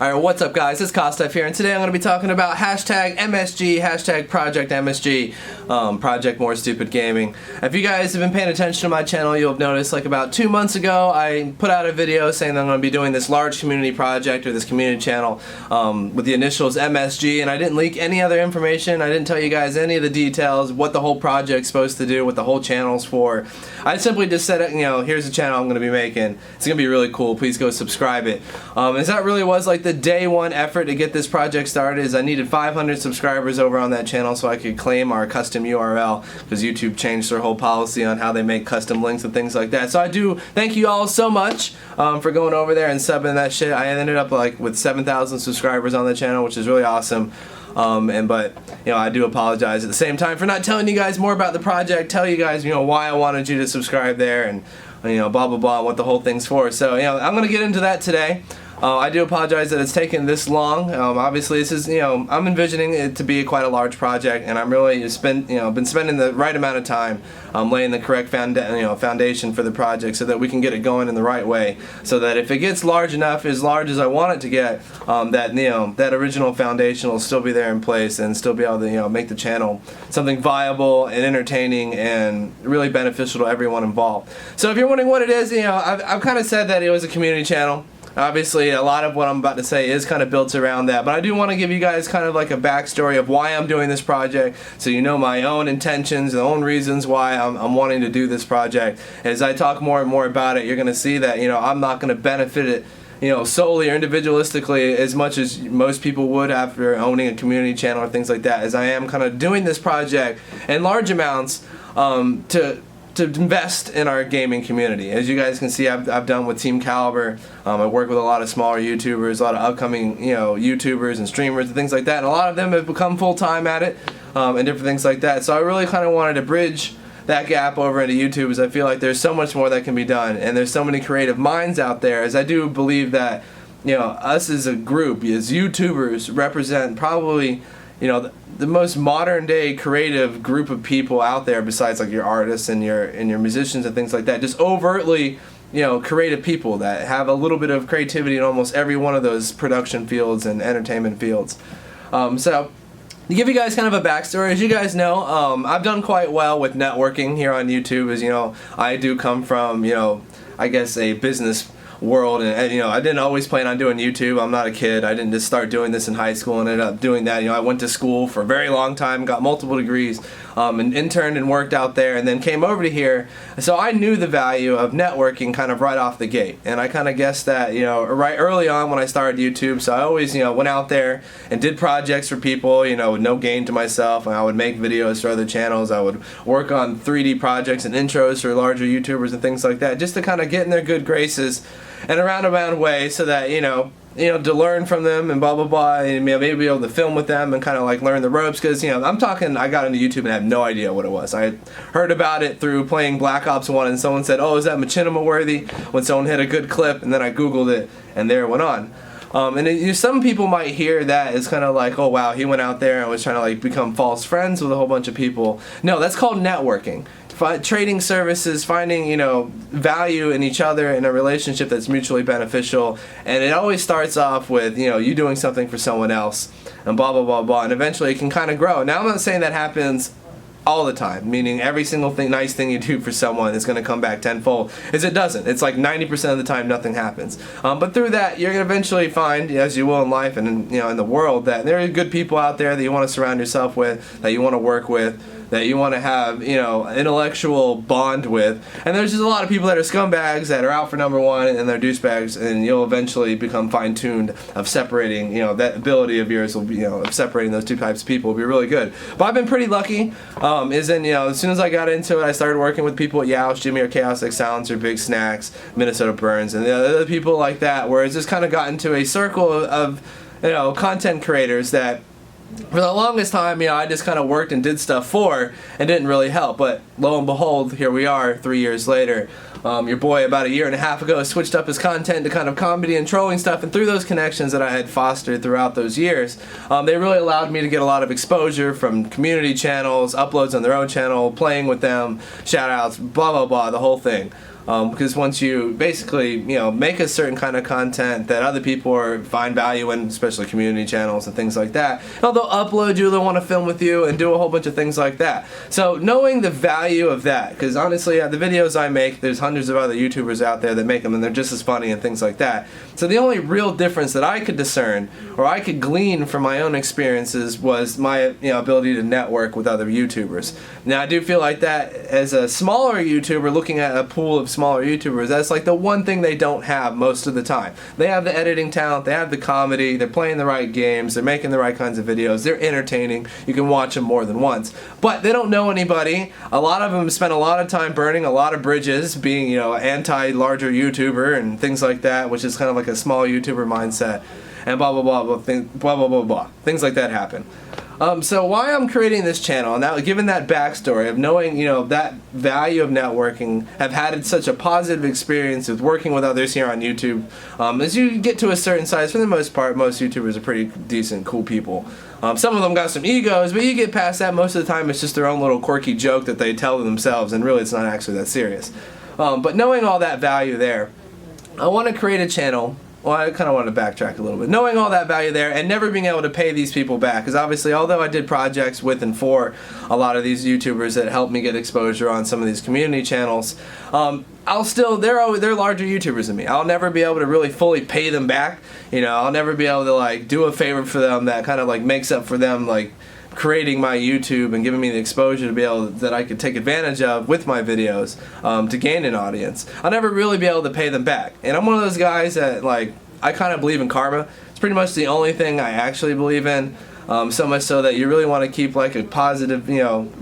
Alright, what's up guys, it's KOSDFF here, and today I'm going to be talking about hashtag MSG, hashtag Project MSG, Project More Stupid Gaming. If you guys have been paying attention to my channel, you'll have noticed like about 2 months ago I put out a video saying that I'm going to be doing this large community project or this community channel with the initials MSG, and I didn't leak any other information. I didn't tell you guys any of the details, what the whole project's supposed to do, what the whole channel's for. I simply just said, you know, here's the channel I'm going to be making. It's going to be really cool. Please go subscribe it. As that really was like the day one effort to get this project started, is I needed 500 subscribers over on that channel so I could claim our custom URL, because YouTube changed their whole policy on how they make custom links and things like that. So I do thank you all so much for going over there and subbing that shit. I ended up like with 7,000 subscribers on the channel, which is really awesome. But you know, I do apologize at the same time for not telling you guys more about the project, tell you guys, you know, why I wanted you to subscribe there, and you know, blah blah blah, what the whole thing's for. So you know, I'm gonna get into that today. I do apologize that it's taken this long. Obviously, this is, you know, I'm envisioning it to be quite a large project, and I'm really been spending the right amount of time laying the correct foundation for the project, so that we can get it going in the right way. So that if it gets large enough, as large as I want it to get, that that original foundation will still be there in place and still be able to make the channel something viable and entertaining and really beneficial to everyone involved. So if you're wondering what it is, I've kind of said that it was a community channel. Obviously, a lot of what I'm about to say is kind of built around that, but I do want to give you guys kind of like a backstory of why I'm doing this project, so you know my own intentions, the own reasons why I'm wanting to do this project. As I talk more and more about it, you're going to see that I'm not going to benefit it solely or individualistically as much as most people would after owning a community channel or things like that, as I am kind of doing this project in large amounts to invest in our gaming community. As you guys can see, I've done with Team Kaliber. I work with a lot of smaller YouTubers, a lot of upcoming YouTubers and streamers and things like that, and a lot of them have become full-time at it and different things like that. So I really kind of wanted to bridge that gap over into YouTube, as I feel like there's so much more that can be done, and there's so many creative minds out there, as I do believe that us as a group, as YouTubers, represent probably the most modern day creative group of people out there, besides like your artists and your musicians and things like that. Just overtly creative people that have a little bit of creativity in almost every one of those production fields and entertainment fields. So to give you guys kind of a backstory, as you guys know, I've done quite well with networking here on YouTube. As I do come from I guess a business world, and I didn't always plan on doing YouTube. I'm not a kid. I didn't just start doing this in high school and ended up doing that. I went to school for a very long time, got multiple degrees, and interned and worked out there, and then came over to here. So I knew the value of networking kind of right off the gate, and I kind of guessed that right early on when I started YouTube. So I always went out there and did projects for people, with no gain to myself. I would make videos for other channels. I would work on 3D projects and intros for larger YouTubers and things like that, just to kind of get in their good graces in a roundabout way, so that to learn from them and blah blah blah, and maybe be able to film with them and kind of like learn the ropes. Because I'm talking, I got into YouTube and I had no idea what it was. I heard about it through playing Black Ops 1, and someone said, "Oh, is that machinima worthy?" when someone hit a good clip, and then I googled it, and there it went on. And some people might hear that as kind of like, oh wow, he went out there and was trying to like become false friends with a whole bunch of people. No, that's called networking. Trading services, finding value in each other in a relationship that's mutually beneficial, and it always starts off with you doing something for someone else, and blah blah blah blah, and eventually it can kind of grow. Now I'm not saying that happens all the time, meaning every single nice thing you do for someone is going to come back tenfold, as it doesn't. It's like 90% of the time nothing happens. But through that, you're going to eventually find, as you will in life and in the world, that there are good people out there that you want to surround yourself with, that you want to work with, that you want to have intellectual bond with. And there's just a lot of people that are scumbags that are out for number one, and they're douchebags, and you'll eventually become fine-tuned of separating, that ability of yours will be, of separating those two types of people will be really good. But I've been pretty lucky, as soon as I got into it, I started working with people at Youst, Jimmy or Chaos X Silencer, Big Snacks, Minnesota Burns, and the other people like that, where it's just kind of got into a circle of content creators that for the longest time, I just kind of worked and did stuff for, and didn't really help. But lo and behold, here we are 3 years later. Your boy about a year and a half ago switched up his content to kind of comedy and trolling stuff, and through those connections that I had fostered throughout those years, they really allowed me to get a lot of exposure from community channels, uploads on their own channel, playing with them, shout outs, blah blah blah, the whole thing. Because once you basically, make a certain kind of content that other people find value in, especially community channels and things like that, they'll upload you, they'll want to film with you and do a whole bunch of things like that. So knowing the value of that, because honestly, the videos I make, there's hundreds of other YouTubers out there that make them and they're just as funny and things like that. So the only real difference that I could discern or I could glean from my own experiences was my ability to network with other YouTubers. Now I do feel like that as a smaller YouTuber, looking at a pool of smaller YouTubers, that's like the one thing they don't have most of the time. They have the editing talent, they have the comedy, they're playing the right games, they're making the right kinds of videos, they're entertaining, you can watch them more than once. But they don't know anybody. A lot of them spend a lot of time burning a lot of bridges, being anti-larger YouTuber and things like that, which is kind of like a small YouTuber mindset, and blah blah blah blah, blah blah blah blah. Things like that happen. So why I'm creating this channel, now given that backstory of knowing that value of networking, have had such a positive experience with working with others here on YouTube, as you get to a certain size, for the most part, most YouTubers are pretty decent, cool people. Some of them got some egos, but you get past that, most of the time it's just their own little quirky joke that they tell themselves, and really it's not actually that serious. But knowing all that value there, I want to create a channel. Well, I kind of want to backtrack a little bit. Knowing all that value there and never being able to pay these people back, because obviously, although I did projects with and for a lot of these YouTubers that helped me get exposure on some of these community channels, I'll still, they're larger YouTubers than me. I'll never be able to really fully pay them back. I'll never be able to like do a favor for them that kind of like makes up for them like creating my YouTube and giving me the exposure to be able that I could take advantage of with my videos to gain an audience. I'll never really be able to pay them back. And I'm one of those guys that I kind of believe in karma. It's pretty much the only thing I actually believe in. So much so that you really want to keep like a positive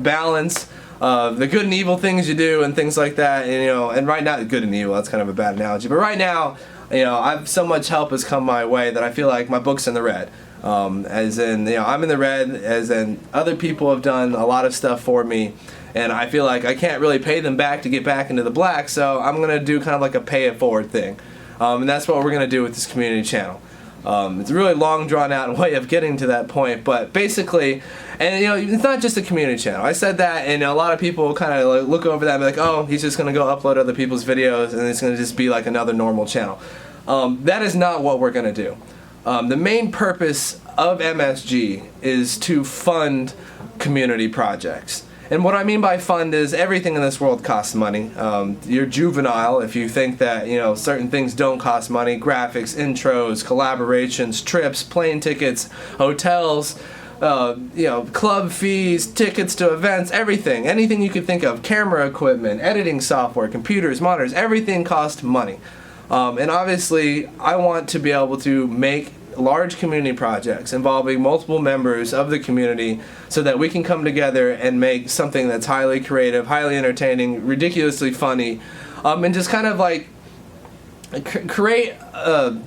balance of the good and evil things you do and things like that. And right now, good and evil, that's kind of a bad analogy. But right now, I've so much help has come my way that I feel like my book's in the red. As in, I'm in the red, as in other people have done a lot of stuff for me, and I feel like I can't really pay them back to get back into the black, so I'm going to do kind of like a pay it forward thing. And that's what we're going to do with this community channel. It's a really long drawn out way of getting to that point, but basically, and it's not just a community channel. I said that, and a lot of people kind of like look over that and be like, oh, he's just going to go upload other people's videos and it's going to just be like another normal channel. That is not what we're going to do. The main purpose of MSG is to fund community projects. And what I mean by fund is everything in this world costs money. You're juvenile if you think that certain things don't cost money. Graphics, intros, collaborations, trips, plane tickets, hotels, club fees, tickets to events, everything. Anything you could think of. Camera equipment, editing software, computers, monitors, everything costs money. And obviously, I want to be able to make large community projects involving multiple members of the community so that we can come together and make something that's highly creative, highly entertaining, ridiculously funny, and just kind of like create a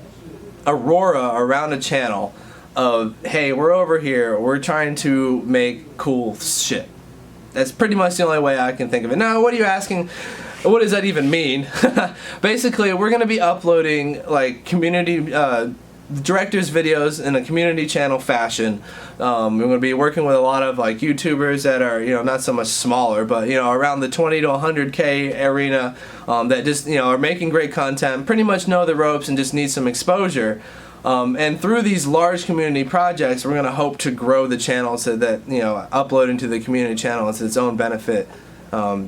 aurora around a channel of, hey, we're over here, we're trying to make cool shit. That's pretty much the only way I can think of it. Now, what are you asking? What does that even mean? Basically, we're going to be uploading like community directors' videos in a community channel fashion. We're going to be working with a lot of like YouTubers that are not so much smaller, but around the 20 to 100K arena that just are making great content, pretty much know the ropes and just need some exposure. And through these large community projects, we're going to hope to grow the channel so that uploading to the community channel is its own benefit.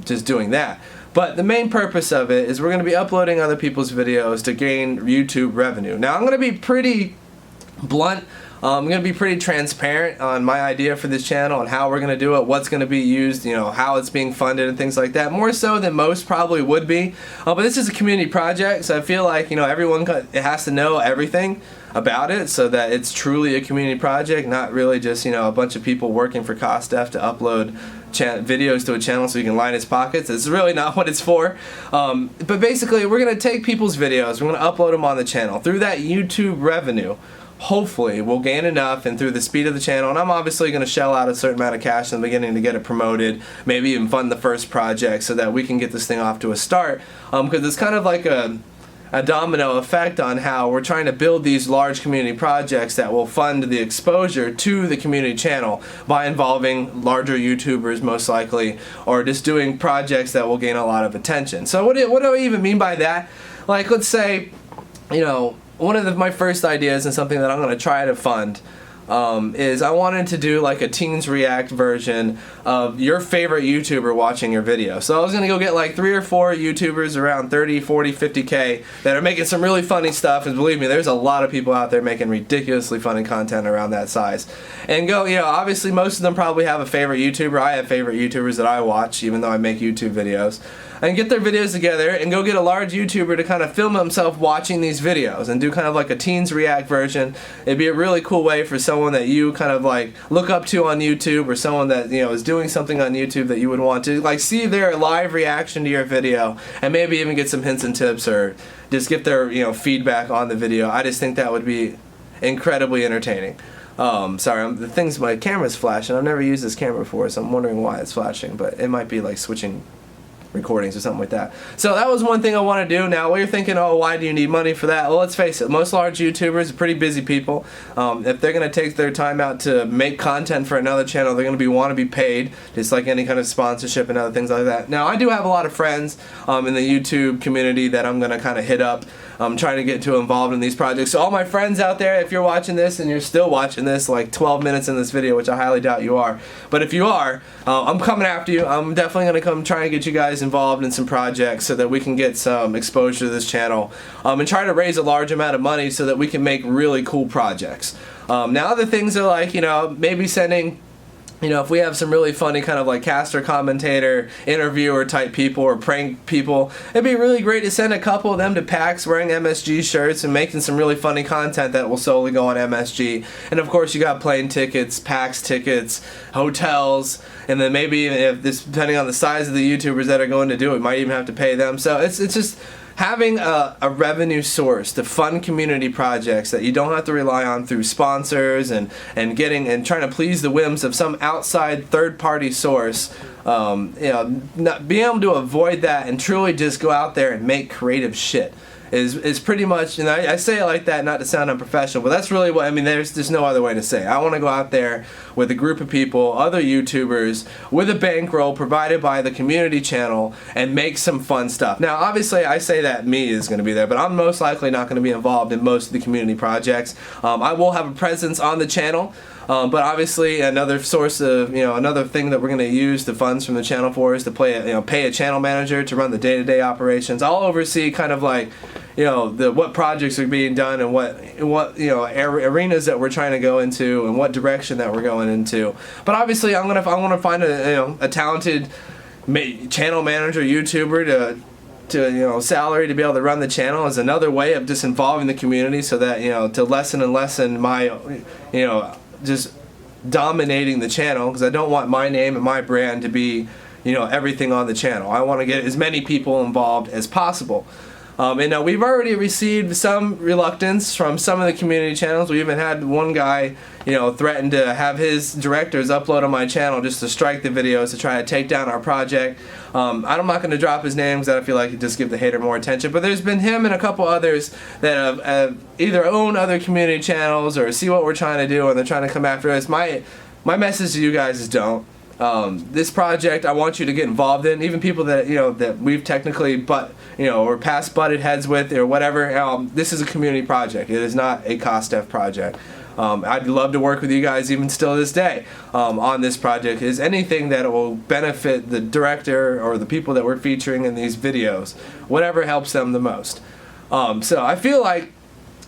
Just doing that. But the main purpose of it is we're going to be uploading other people's videos to gain YouTube revenue. Now I'm going to be pretty blunt. I'm going to be pretty transparent on my idea for this channel and how we're going to do it, what's going to be used, how it's being funded and things like that. More so than most probably would be. But this is a community project, so I feel like everyone has to know everything about it so that it's truly a community project, not really just a bunch of people working for KOSDFF to upload videos to a channel so you can line its pockets. It's really not what it's for. But basically, we're going to take people's videos, we're going to upload them on the channel. Through that YouTube revenue, hopefully we'll gain enough, and through the speed of the channel, and I'm obviously going to shell out a certain amount of cash in the beginning to get it promoted, maybe even fund the first project so that we can get this thing off to a start, because it's kind of like a domino effect on how we're trying to build these large community projects that will fund the exposure to the community channel by involving larger YouTubers most likely, or just doing projects that will gain a lot of attention. So what do I even mean by that? Like, let's say, you know, one of my first ideas and something that I'm going to try to fund is I wanted to do like a Teens React version of your favorite YouTuber watching your video. So I was gonna go get like 3 or 4 YouTubers around 30, 40, 50K that are making some really funny stuff, and believe me, there's a lot of people out there making ridiculously funny content around that size. And go, you know, obviously most of them probably have a favorite YouTuber. I have favorite YouTubers that I watch, even though I make YouTube videos. And get their videos together and go get a large YouTuber to kind of film himself watching these videos and do kind of like a Teens React version. It'd be a really cool way for someone that you kind of like look up to on YouTube, or someone that, you know, is doing something on YouTube that you would want to like see their live reaction to your video, and maybe even get some hints and tips, or just get their, you know, feedback on the video. I just think that would be incredibly entertaining. Sorry, my camera's flashing. I've never used this camera before, so I'm wondering why it's flashing, but it might be like switching recordings or something like that. So that was one thing I want to do. Now, while you're thinking, oh, why do you need money for that? Well, let's face it, most large YouTubers are pretty busy people. If they're going to take their time out to make content for another channel, they're going to want to be paid, just like any kind of sponsorship and other things like that. Now, I do have a lot of friends in the YouTube community that I'm going to kind of hit up. I'm trying to get involved in these projects. So all my friends out there, if you're watching this and you're still watching this like 12 minutes in this video, which I highly doubt you are, but if you are, I'm coming after you. I'm definitely going to come try and get you guys involved in some projects so that we can get some exposure to this channel, and try to raise a large amount of money so that we can make really cool projects. Now other things are like, you know, maybe sending, you know, if we have some really funny kind of like caster, commentator, interviewer type people, or prank people, it'd be really great to send a couple of them to PAX wearing MSG shirts and making some really funny content that will solely go on MSG. And of course you got plane tickets, PAX tickets, hotels, and then maybe if this, depending on the size of the YouTubers that are going to do it, might even have to pay them. So it's just having a revenue source to fund community projects that you don't have to rely on through sponsors and trying to please the whims of some outside third-party source. You know, not being able to avoid that and truly just go out there and make creative shit is pretty much, and I say it like that not to sound unprofessional, but that's really what I mean. There's no other way to say it. I want to go out there with a group of people, other YouTubers, with a bankroll provided by the community channel, and make some fun stuff. Now obviously I say that me is going to be there, but I'm most likely not going to be involved in most of the community projects. I will have a presence on the channel, but obviously another source of, you know, another thing that we're going to use the funds from the channel for is to pay a channel manager to run the day-to-day operations. I'll oversee kind of like, you know, what projects are being done and what you know, arenas that we're trying to go into and what direction that we're going into. But obviously I'm gonna find a talented channel manager, YouTuber to you know, salary to be able to run the channel is another way of just involving the community, so that, you know, to lessen and lessen my, you know, just dominating the channel, because I don't want my name and my brand to be, you know, everything on the channel. I want to get as many people involved as possible. And we've already received some reluctance from some of the community channels. We even had one guy, you know, threaten to have his directors upload on my channel just to strike the videos to try to take down our project. I'm not going to drop his name because I feel like it just give the hater more attention. But there's been him and a couple others that have either own other community channels or see what we're trying to do and they're trying to come after us. My message to you guys is don't. This project I want you to get involved in, even people that, you know, that we've technically or past butted heads with or whatever. This is a community project. It is not a KOSDFF project. I'd love to work with you guys even still to this day on this project. Is anything that will benefit the director or the people that we're featuring in these videos, whatever helps them the most. So I feel like,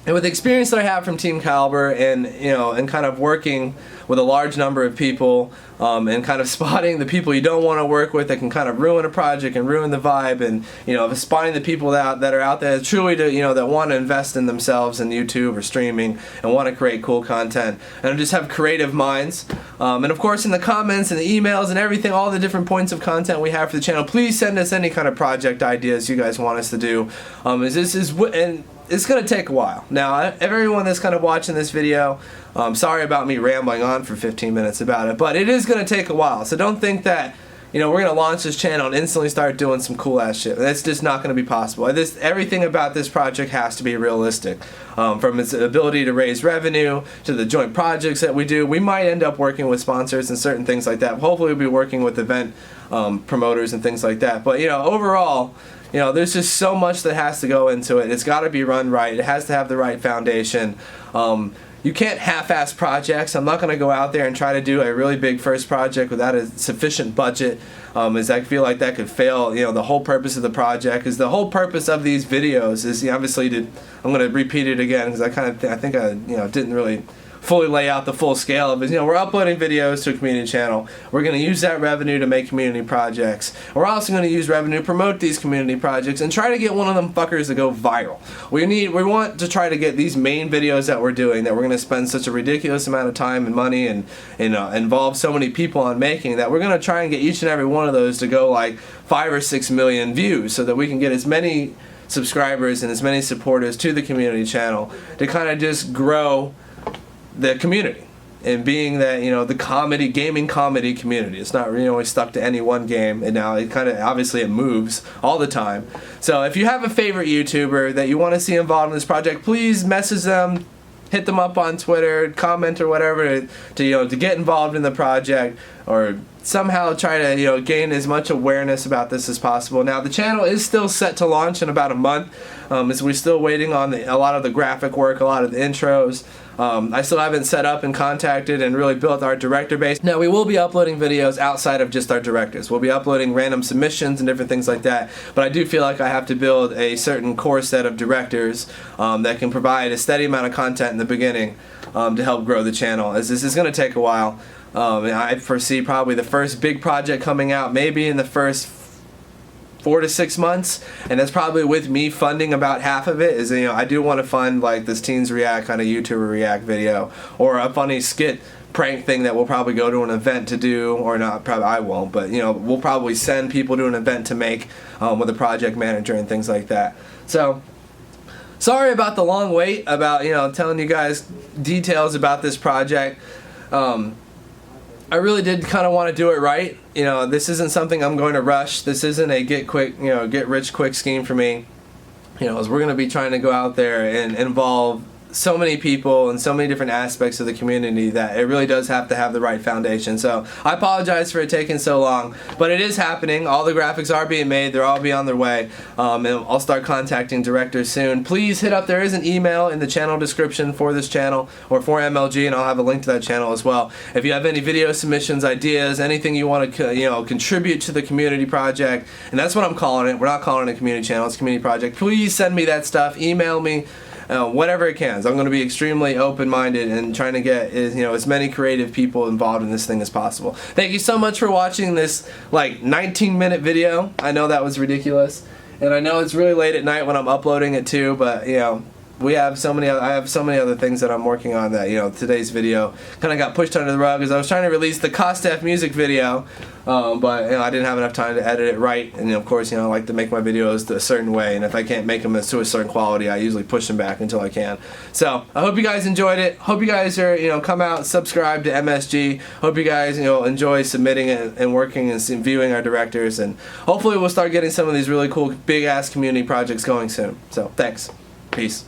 and with the experience that I have from Team Kaliber and kind of working with a large number of people and kind of spotting the people you don't want to work with that can kind of ruin a project and ruin the vibe, and, you know, spotting the people that are out there truly that want to invest in themselves in YouTube or streaming and want to create cool content and just have creative minds. And of course in the comments and the emails and everything, all the different points of content we have for the channel, please send us any kind of project ideas you guys want us to do. It's going to take a while. Now, everyone that's kind of watching this video, sorry about me rambling on for 15 minutes about it, but it is going to take a while. So don't think that, you know, we're gonna launch this channel and instantly start doing some cool ass shit. That's just not gonna be possible. Everything about this project has to be realistic. From its ability to raise revenue to the joint projects that we do. We might end up working with sponsors and certain things like that. Hopefully we'll be working with event promoters and things like that. But you know, overall, you know, there's just so much that has to go into it. It's got to be run right. It has to have the right foundation. You can't half-ass projects. I'm not going to go out there and try to do a really big first project without a sufficient budget, as I feel like that could fail. You know, the whole purpose of the project is the whole purpose of these videos is, you know, obviously I'm going to repeat it again because I think I didn't really fully lay out the full scale of it. You know, we're uploading videos to a community channel. We're going to use that revenue to make community projects. We're also going to use revenue to promote these community projects and try to get one of them fuckers to go viral. We want to try to get these main videos that we're doing, that we're going to spend such a ridiculous amount of time and money and involve so many people on making, that we're going to try and get each and every one of those to go like 5 or 6 million views so that we can get as many subscribers and as many supporters to the community channel to kind of just grow the community, and being that, you know, the gaming comedy community. It's not really always stuck to any one game, and now it kind of, obviously it moves all the time. So if you have a favorite YouTuber that you want to see involved in this project, please message them, hit them up on Twitter, comment or whatever to get involved in the project, or somehow try to, you know, gain as much awareness about this as possible. Now the channel is still set to launch in about a month, as we're still waiting on a lot of the graphic work, a lot of the intros. I still haven't set up and contacted and really built our director base. Now we will be uploading videos outside of just our directors. We'll be uploading random submissions and different things like that, but I do feel like I have to build a certain core set of directors that can provide a steady amount of content in the beginning to help grow the channel, as this is going to take a while. I foresee probably the first big project coming out maybe in the first 4 to 6 months, and that's probably with me funding about half of it. Is, you know, I do want to fund like this Teens React kind of YouTuber React video, or a funny skit prank thing that we'll probably go to an event to do, or not, probably I won't, but you know, we'll probably send people to an event to make with a project manager and things like that. So sorry about the long wait about, you know, telling you guys details about this project. I really did kind of want to do it right. You know, this isn't something I'm going to rush. This isn't a get rich quick scheme for me. You know, as we're going to be trying to go out there and involve so many people and so many different aspects of the community that it really does have to have the right foundation. So I apologize for it taking so long, but it is happening. All the graphics are being made. They're all be on their way, and I'll start contacting directors soon. Please hit up, there is an email in the channel description for this channel, or for MLG, and I'll have a link to that channel as well. If you have any video submissions, ideas, anything you want to contribute to the community project, and that's what I'm calling it. We're not calling it a community channel, it's a community project. Please send me that stuff. Email me. Whatever it can. So I'm going to be extremely open-minded and trying to get as many creative people involved in this thing as possible. Thank you so much for watching this like 19-minute video. I know that was ridiculous, and I know it's really late at night when I'm uploading it too, but you know, I have so many other things that I'm working on that, you know, today's video kind of got pushed under the rug as I was trying to release the KOSDFF music video, but you know, I didn't have enough time to edit it right, and of course, you know, I like to make my videos a certain way, and if I can't make them to a certain quality, I usually push them back until I can. So I hope you guys enjoyed it. Hope you guys are, you know, come out, subscribe to MSG. Hope you guys, you know, enjoy submitting and working and viewing our directors, and hopefully we'll start getting some of these really cool big ass community projects going soon. So thanks, peace.